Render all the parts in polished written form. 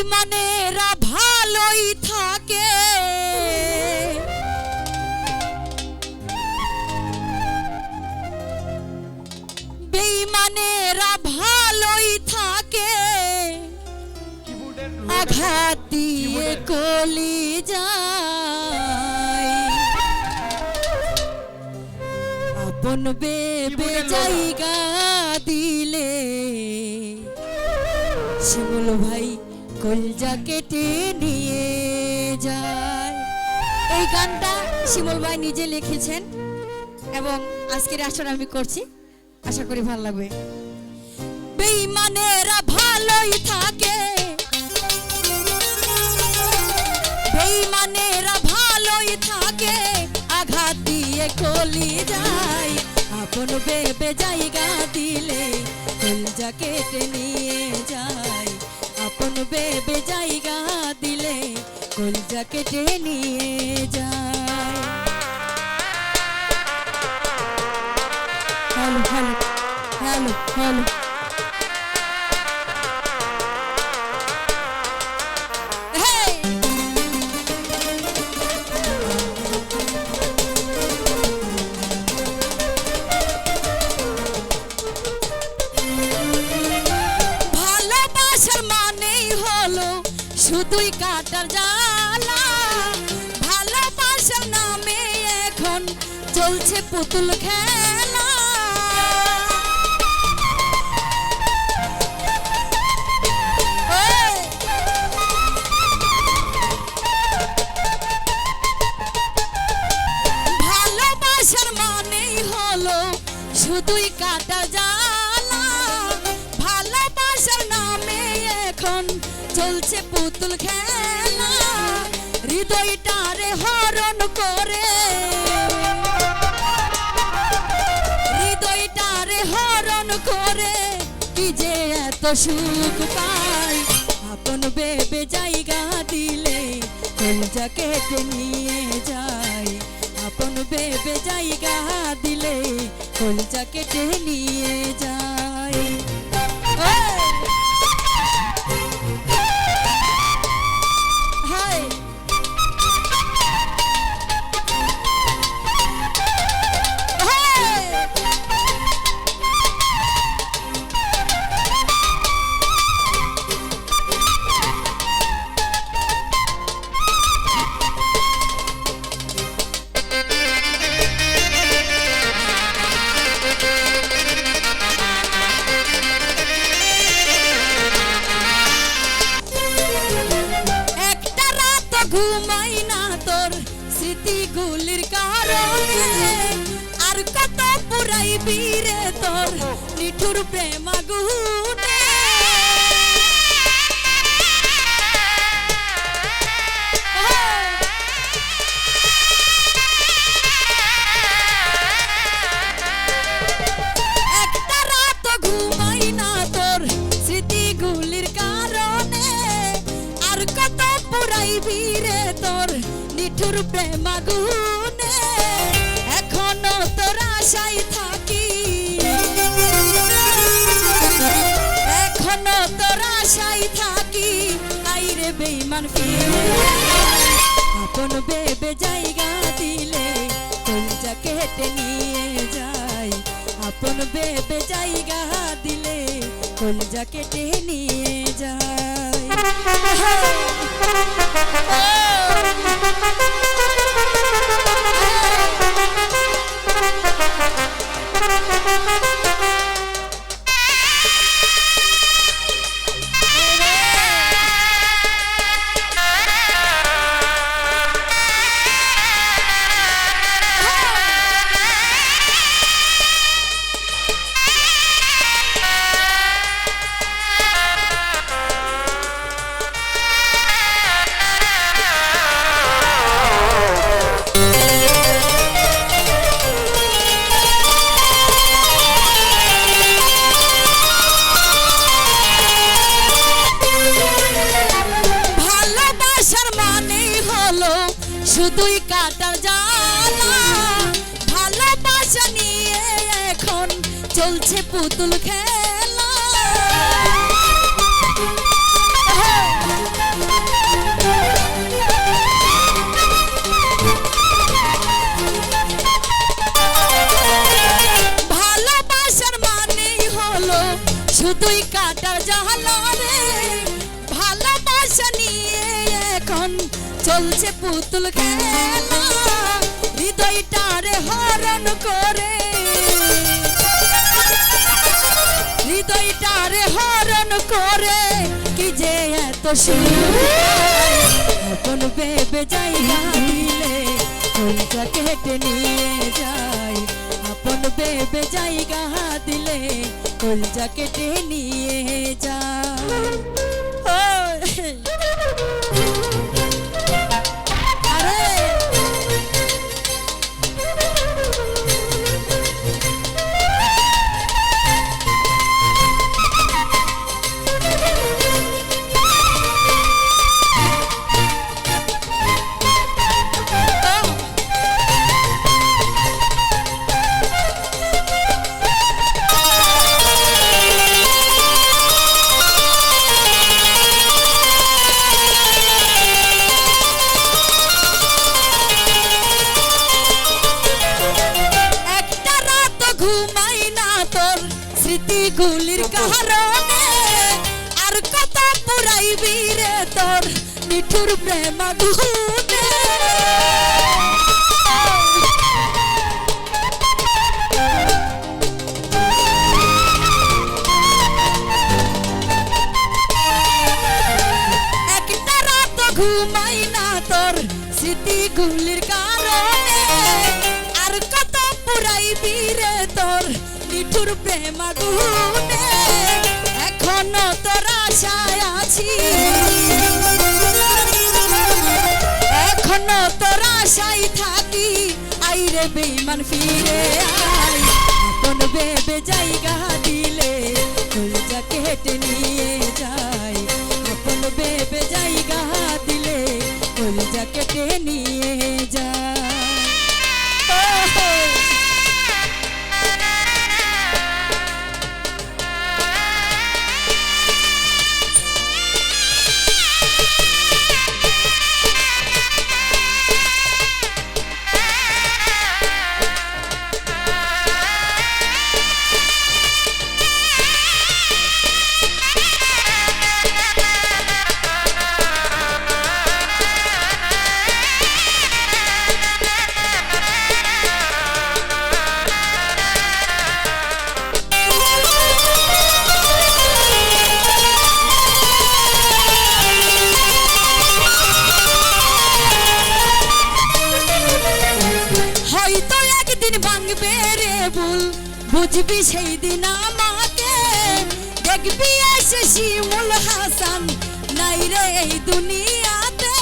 বেঈমানেরা ভালোই থাকে, বেঈমানেরা ভালোই থাকে, আঘাত দিয়ে কলি যায়, আপন বেবে জায়গা দিলে শিমুল ভাই কলজা কেটে নিয়ে যায়। এই গানটা শিমুল ভাই নিজে লিখেছেন এবং আজকের আসর আমি করছি, আশা করি ভালো লাগবে। বেঈমানেরা ভালোই থাকে, বেঈমানেরা ভালোই থাকে, আঘাত দিয়ে কলি যায়, আপন বেবে জায়গা দিলে কলজা কেটে নিয়ে যায়, আপন বেবে জায়গা দিলে কলজা কেটে নিয়ে যায়। হ্যালো হ্যালো হ্যালো হ্যালো শুধুই কাটার জ্বালা, ভালোবাসার নামে এখন চলছে পুতুল খেলা, ভালোবাসার মানেই হলো শুধুই কাটার জ্বালা, ভালোবাসার নামে এখন চলছে পুতুল খেলা, হৃদয়টারে হরণ করে, হৃদয়টারে হরণ করে, কি যে এত সুখ পাই, আপন বেবে জায়গা দিলে কলজা কেটে নিয়ে যায়, আপন বেবে জায়গা দিলে কলজা কেটে নিয়ে যায়। ঘুমাই না তোর স্মৃতিগুলির কারণে, আর কত পুরাইবি রে তোর নিঠুর প্রেম আগুনে, একটা রাত ঘুমাই না তোর স্মৃতিগুলির কারণে, আর কত পুরাইবি রে তোর নিঠুর প্রেম আগুনে, এখনো তোর আশায় থাকি, এখনো তোর আশায় থাকি, আইরে বেঈমান ফিরে, আপন বেবে জায়গা দিলে কলজা কেটে নিয়ে যায়, আপন বেবে জায়গা দিলে কলজা কেটে নিয়ে যায়। শুধুই কাটার জ্বালা, ভালোবাসা নিয়ে এখন চলছে পুতুল খেলা, চলছে পুতুল খেলা হৃদয়টারে হরণ করে, হৃদয়টারে হরণ করে কি যে এত সুর আপন ভেবে জায়গা দিলে কলজা কেটে নিয়ে যায়, আপন ভেবে জায়গা দিলে কলজা কেটে নিয়ে যায়। স্মৃতিগুলির কারণে আর কত পুরাইবি রে তোর নিঠুর প্রেম আগুনে, একটা রাত ঘুমাই না তোর স্মৃতিগুলির কারণে আর কত পুরাইবি রে তোর নিঠুর প্রেম আগুনে, এখনো তোর আশায় আছি, এখনো তোর আশায় থাকি, আইরে বেঈমান ফিরে আয়, আপন ভেবে জায়গা দিলে কলজা কেটে নিয়ে যায়, আপন ভেবে জায়গা দিলে কলজা কেটে নিয়ে যায়। ভাঙবে রে ভুল বুঝবি সেই দিন আমাকে, দেখবি এসে শিমুল হাসান নাই রে এই দুনিয়াতে,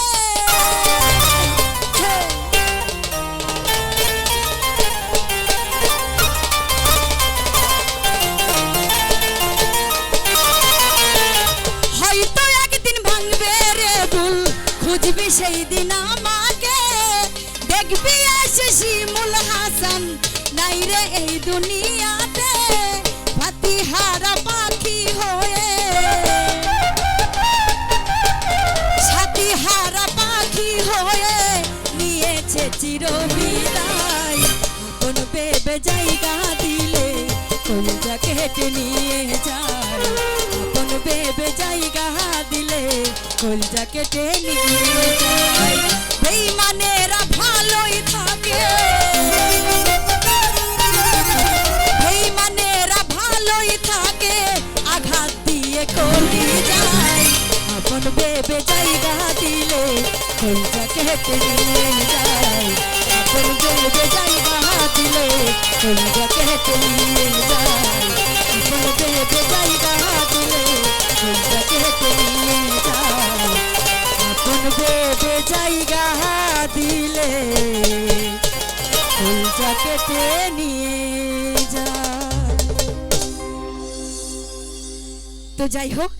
হয়তো একদিন ভাঙবে রে ভুল খুঁজবি সেই দিন আমাকে, দেখবি এসে শিমুল হাসান নাই রে এই দুনিয়াতে, পাতিহারা পাখি হয়ে, সাতিহারা পাখি হয়ে নিয়েছে চিরবিদায়, আপন ভেবে জায়গা দিলে কলজা কেটে নিয়ে যায়, আপন ভেবে জায়গা দিলে কলজা কেটে নিয়ে যায়। বেঈমানেরা ভালোই থাকে, বেঈমানেরা ভালোই থাকে, আঘাত দিয়ে কলি যায়, আপন ভেবে জায়গা দিলে কলজা কেটে নিয়ে যায়, আপন ভেবে জায়গা দিলে কলজা কেটে নিয়ে যায়, আপন ভেবে জায়গা দিলে কলজা কেটে নিয়ে যায়, আপন ভেবে জায়গা দিলে কলজা কেটে নিয়ে যায়। তো যাই হোক,